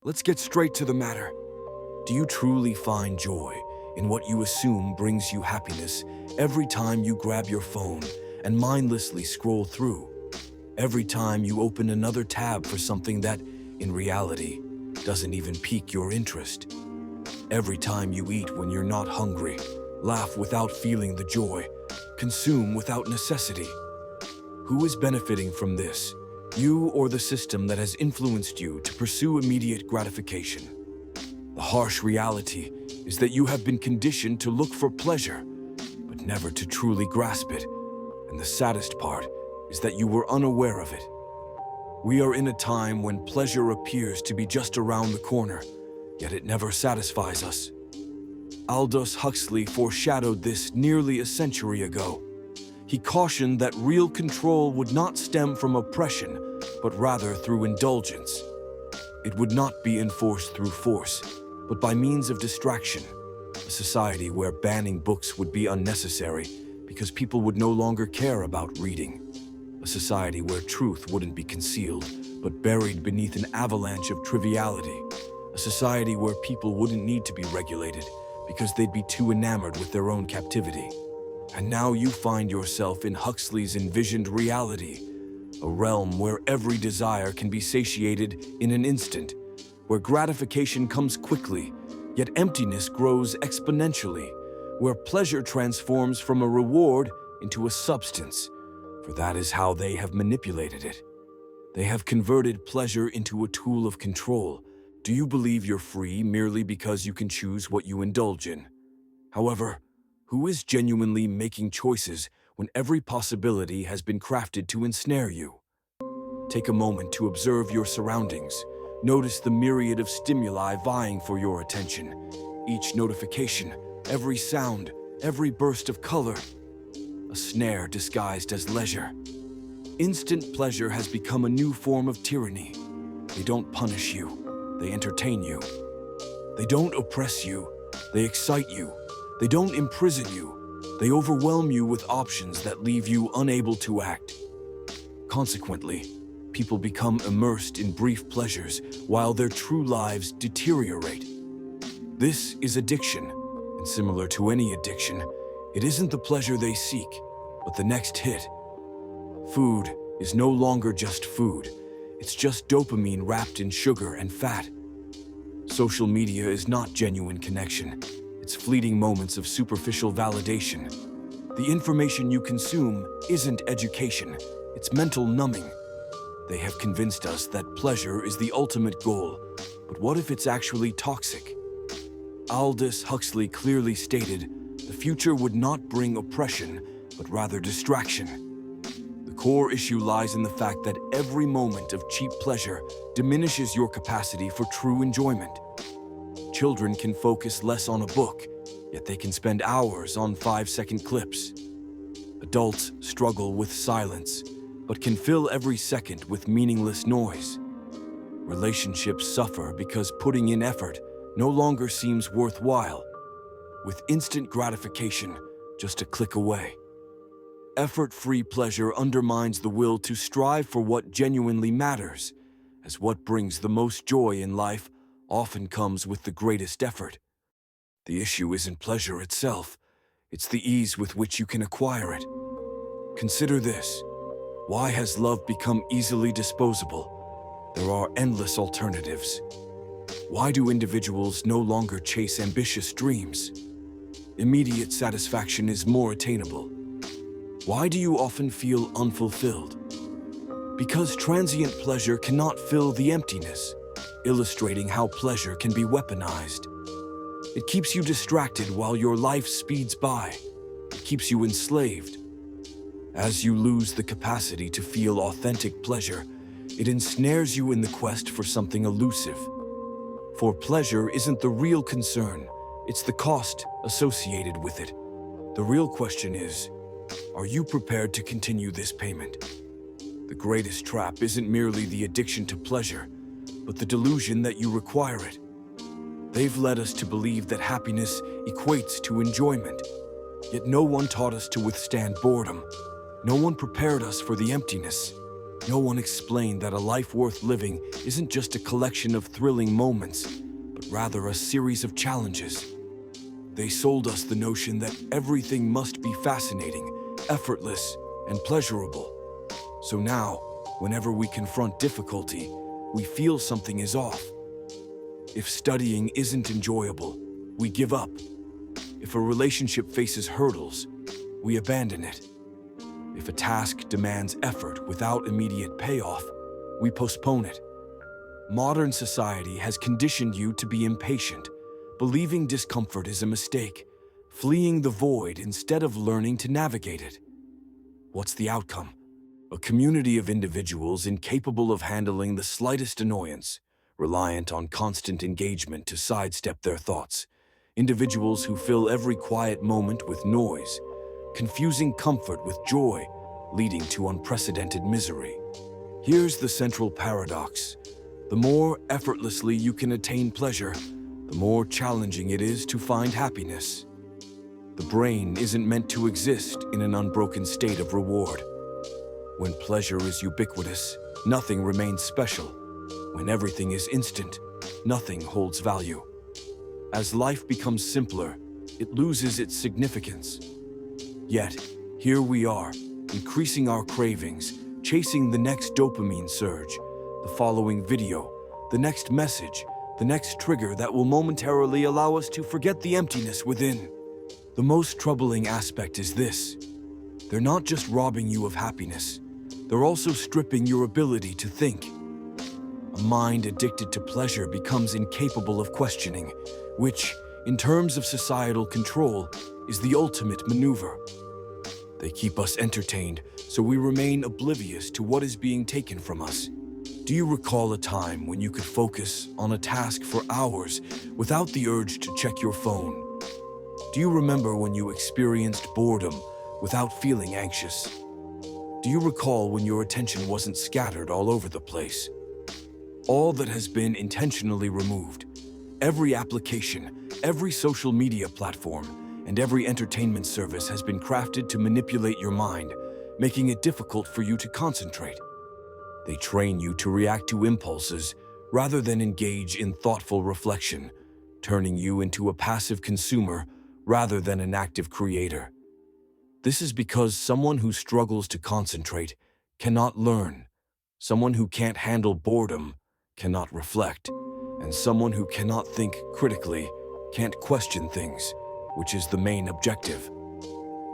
Let's get straight to the matter. Do you truly find joy in what you assume brings you happiness every time you grab your phone and mindlessly scroll through? Every time you open another tab for something that, in reality, doesn't even pique your interest? Every time you eat when you're not hungry, laugh without feeling the joy, consume without necessity? Who is benefiting from this? You or the system that has influenced you to pursue immediate gratification? The harsh reality is that you have been conditioned to look for pleasure, but never to truly grasp it. And the saddest part is that you were unaware of it. We are in a time when pleasure appears to be just around the corner, yet it never satisfies us. Aldous Huxley foreshadowed this nearly a century ago. He cautioned that real control would not stem from oppression, but rather through indulgence. It would not be enforced through force, but by means of distraction. A society where banning books would be unnecessary because people would no longer care about reading. A society where truth wouldn't be concealed, but buried beneath an avalanche of triviality. A society where people wouldn't need to be regulated because they'd be too enamored with their own captivity. And now you find yourself in Huxley's envisioned reality, a realm where every desire can be satiated in an instant, where gratification comes quickly, yet emptiness grows exponentially, where pleasure transforms from a reward into a substance, for that is how they have manipulated it. They have converted pleasure into a tool of control. Do you believe you're free merely because you can choose what you indulge in? However, who is genuinely making choices when every possibility has been crafted to ensnare you? Take a moment to observe your surroundings. Notice the myriad of stimuli vying for your attention. Each notification, every sound, every burst of color. A snare disguised as leisure. Instant pleasure has become a new form of tyranny. They don't punish you, they entertain you. They don't oppress you, they excite you. They don't imprison you, they overwhelm you with options that leave you unable to act. Consequently, people become immersed in brief pleasures while their true lives deteriorate. This is addiction, and similar to any addiction, it isn't the pleasure they seek, but the next hit. Food is no longer just food, it's just dopamine wrapped in sugar and fat. Social media is not genuine connection. It's fleeting moments of superficial validation. The information you consume isn't education, it's mental numbing. They have convinced us that pleasure is the ultimate goal, but what if it's actually toxic? Aldous Huxley clearly stated, the future would not bring oppression, but rather distraction. The core issue lies in the fact that every moment of cheap pleasure diminishes your capacity for true enjoyment. Children can focus less on a book, yet they can spend hours on 5-second clips. Adults struggle with silence, but can fill every second with meaningless noise. Relationships suffer because putting in effort no longer seems worthwhile, with instant gratification just a click away. Effort-free pleasure undermines the will to strive for what genuinely matters, as what brings the most joy in life often comes with the greatest effort. The issue isn't pleasure itself, it's the ease with which you can acquire it. Consider this. Why has love become easily disposable? There are endless alternatives. Why do individuals no longer chase ambitious dreams? Immediate satisfaction is more attainable. Why do you often feel unfulfilled? Because transient pleasure cannot fill the emptiness, illustrating how pleasure can be weaponized. It keeps you distracted while your life speeds by. It keeps you enslaved. As you lose the capacity to feel authentic pleasure, it ensnares you in the quest for something elusive. For pleasure isn't the real concern, it's the cost associated with it. The real question is, are you prepared to continue this payment? The greatest trap isn't merely the addiction to pleasure, but the delusion that you require it. They've led us to believe that happiness equates to enjoyment. Yet no one taught us to withstand boredom. No one prepared us for the emptiness. No one explained that a life worth living isn't just a collection of thrilling moments, but rather a series of challenges. They sold us the notion that everything must be fascinating, effortless, and pleasurable. So now, whenever we confront difficulty, we feel something is off. If studying isn't enjoyable, we give up. If a relationship faces hurdles, we abandon it. If a task demands effort without immediate payoff, we postpone it. Modern society has conditioned you to be impatient, believing discomfort is a mistake, fleeing the void instead of learning to navigate it. What's the outcome? A community of individuals incapable of handling the slightest annoyance, reliant on constant engagement to sidestep their thoughts. Individuals who fill every quiet moment with noise, confusing comfort with joy, leading to unprecedented misery. Here's the central paradox. The more effortlessly you can attain pleasure, the more challenging it is to find happiness. The brain isn't meant to exist in an unbroken state of reward. When pleasure is ubiquitous, nothing remains special. When everything is instant, nothing holds value. As life becomes simpler, it loses its significance. Yet, here we are, increasing our cravings, chasing the next dopamine surge, the following video, the next message, the next trigger that will momentarily allow us to forget the emptiness within. The most troubling aspect is this. They're not just robbing you of happiness, they're also stripping your ability to think. A mind addicted to pleasure becomes incapable of questioning, which, in terms of societal control, is the ultimate maneuver. They keep us entertained, so we remain oblivious to what is being taken from us. Do you recall a time when you could focus on a task for hours without the urge to check your phone? Do you remember when you experienced boredom without feeling anxious? Do you recall when your attention wasn't scattered all over the place? All that has been intentionally removed. Every application, every social media platform, and every entertainment service has been crafted to manipulate your mind, making it difficult for you to concentrate. They train you to react to impulses rather than engage in thoughtful reflection, turning you into a passive consumer rather than an active creator. This is because someone who struggles to concentrate cannot learn. Someone who can't handle boredom cannot reflect. And someone who cannot think critically can't question things, which is the main objective.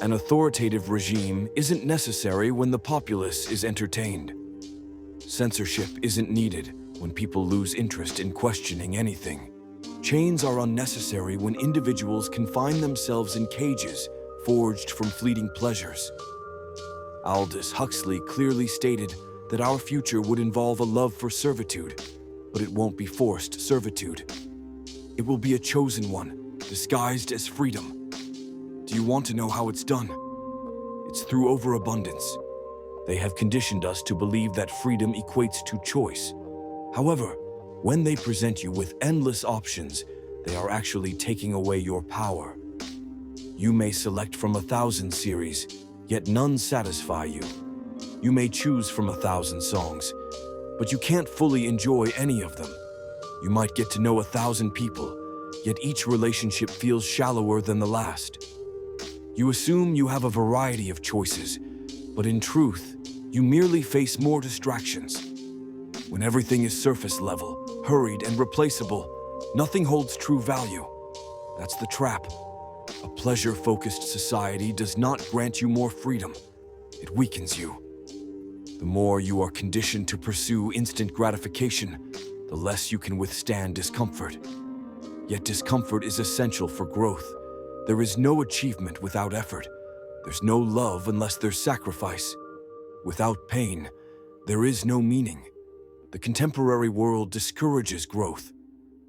An authoritative regime isn't necessary when the populace is entertained. Censorship isn't needed when people lose interest in questioning anything. Chains are unnecessary when individuals confine themselves in cages forged from fleeting pleasures. Aldous Huxley clearly stated that our future would involve a love for servitude, but it won't be forced servitude. It will be a chosen one, disguised as freedom. Do you want to know how it's done? It's through overabundance. They have conditioned us to believe that freedom equates to choice. However, when they present you with endless options, they are actually taking away your power. You may select from 1,000 series, yet none satisfy you. You may choose from 1,000 songs, but you can't fully enjoy any of them. You might get to know 1,000 people, yet each relationship feels shallower than the last. You assume you have a variety of choices, but in truth, you merely face more distractions. When everything is surface level, hurried, and replaceable, nothing holds true value. That's the trap. A pleasure-focused society does not grant you more freedom. It weakens you. The more you are conditioned to pursue instant gratification, the less you can withstand discomfort. Yet discomfort is essential for growth. There is no achievement without effort. There's no love unless there's sacrifice. Without pain, there is no meaning. The contemporary world discourages growth.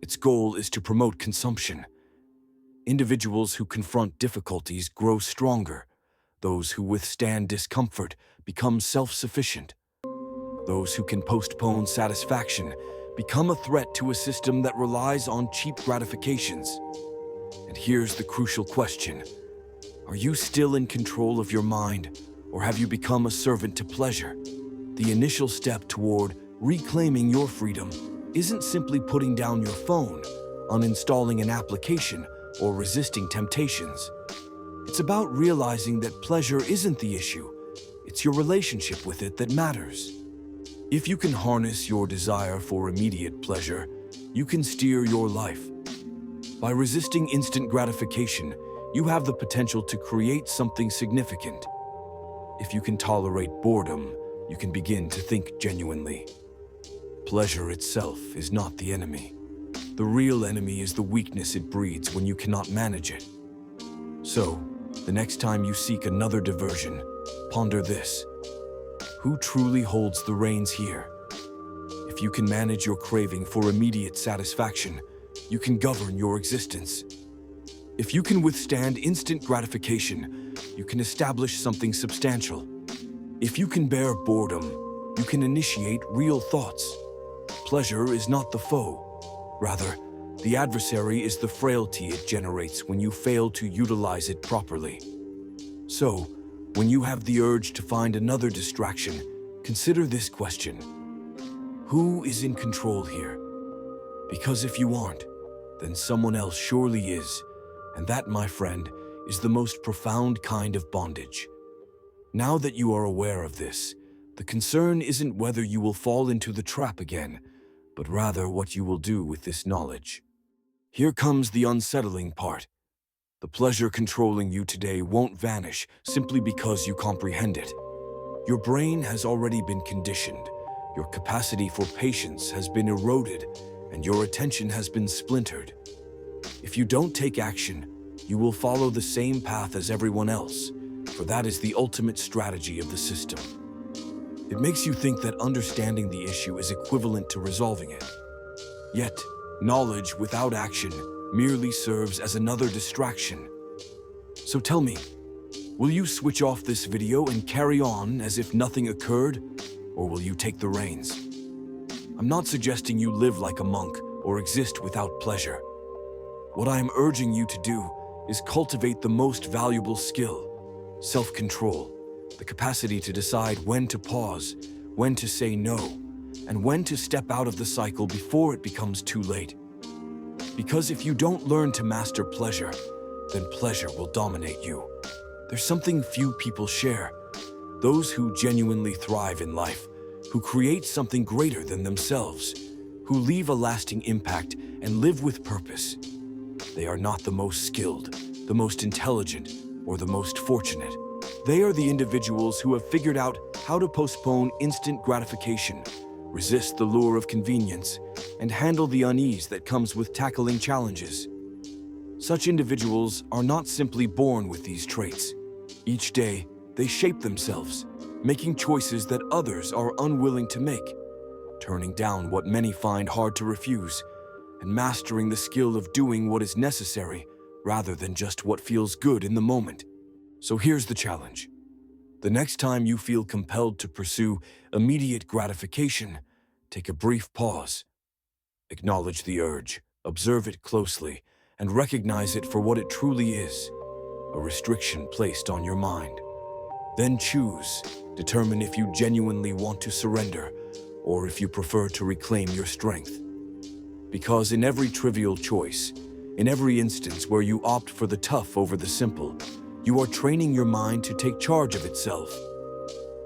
Its goal is to promote consumption. Individuals who confront difficulties grow stronger. Those who withstand discomfort become self-sufficient. Those who can postpone satisfaction become a threat to a system that relies on cheap gratifications. And here's the crucial question. Are you still in control of your mind, or have you become a servant to pleasure? The initial step toward reclaiming your freedom isn't simply putting down your phone, uninstalling an application, or resisting temptations. It's about realizing that pleasure isn't the issue. It's your relationship with it that matters. If you can harness your desire for immediate pleasure, you can steer your life. By resisting instant gratification, you have the potential to create something significant. If you can tolerate boredom, you can begin to think genuinely. Pleasure itself is not the enemy. The real enemy is the weakness it breeds when you cannot manage it. So, the next time you seek another diversion, ponder this. Who truly holds the reins here? If you can manage your craving for immediate satisfaction, you can govern your existence. If you can withstand instant gratification, you can establish something substantial. If you can bear boredom, you can initiate real thoughts. Pleasure is not the foe. Rather, the adversary is the frailty it generates when you fail to utilize it properly. So, when you have the urge to find another distraction, consider this question. Who is in control here? Because if you aren't, then someone else surely is, and that, my friend, is the most profound kind of bondage. Now that you are aware of this, the concern isn't whether you will fall into the trap again, but rather what you will do with this knowledge. Here comes the unsettling part. The pleasure controlling you today won't vanish simply because you comprehend it. Your brain has already been conditioned, your capacity for patience has been eroded, and your attention has been splintered. If you don't take action, you will follow the same path as everyone else, for that is the ultimate strategy of the system. It makes you think that understanding the issue is equivalent to resolving it. Yet, knowledge without action merely serves as another distraction. So tell me, will you switch off this video and carry on as if nothing occurred, or will you take the reins? I'm not suggesting you live like a monk or exist without pleasure. What I am urging you to do is cultivate the most valuable skill, self-control, the capacity to decide when to pause, when to say no, and when to step out of the cycle before it becomes too late. Because if you don't learn to master pleasure, then pleasure will dominate you. There's something few people share. Those who genuinely thrive in life, who create something greater than themselves, who leave a lasting impact and live with purpose. They are not the most skilled, the most intelligent, or the most fortunate. They are the individuals who have figured out how to postpone instant gratification, resist the lure of convenience, and handle the unease that comes with tackling challenges. Such individuals are not simply born with these traits. Each day, they shape themselves, making choices that others are unwilling to make, turning down what many find hard to refuse, and mastering the skill of doing what is necessary rather than just what feels good in the moment. So here's the challenge. The next time you feel compelled to pursue immediate gratification, take a brief pause. Acknowledge the urge, observe it closely, and recognize it for what it truly is, a restriction placed on your mind. Then choose, determine if you genuinely want to surrender, or if you prefer to reclaim your strength. Because in every trivial choice, in every instance where you opt for the tough over the simple, you are training your mind to take charge of itself.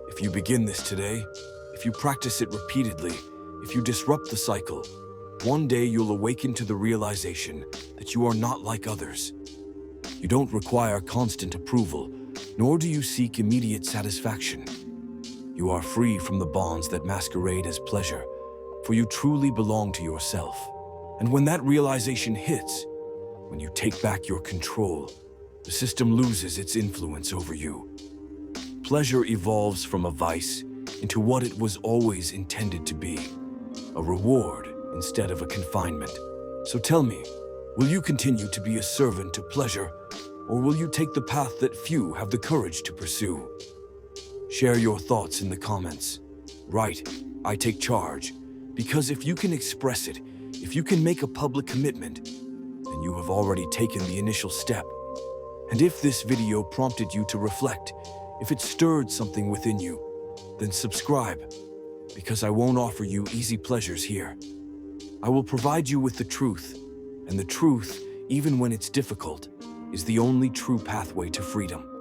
If you begin this today, if you practice it repeatedly, if you disrupt the cycle, one day you'll awaken to the realization that you are not like others. You don't require constant approval, nor do you seek immediate satisfaction. You are free from the bonds that masquerade as pleasure, for you truly belong to yourself. And when that realization hits, when you take back your control, the system loses its influence over you. Pleasure evolves from a vice into what it was always intended to be, a reward instead of a confinement. So tell me, will you continue to be a servant to pleasure, or will you take the path that few have the courage to pursue? Share your thoughts in the comments. Write, "I take charge," because if you can express it, if you can make a public commitment, then you have already taken the initial step. And if this video prompted you to reflect, if it stirred something within you, Then subscribe, because I won't offer you easy pleasures here. I will provide you with the truth, and the truth, even when it's difficult, is the only true pathway to freedom.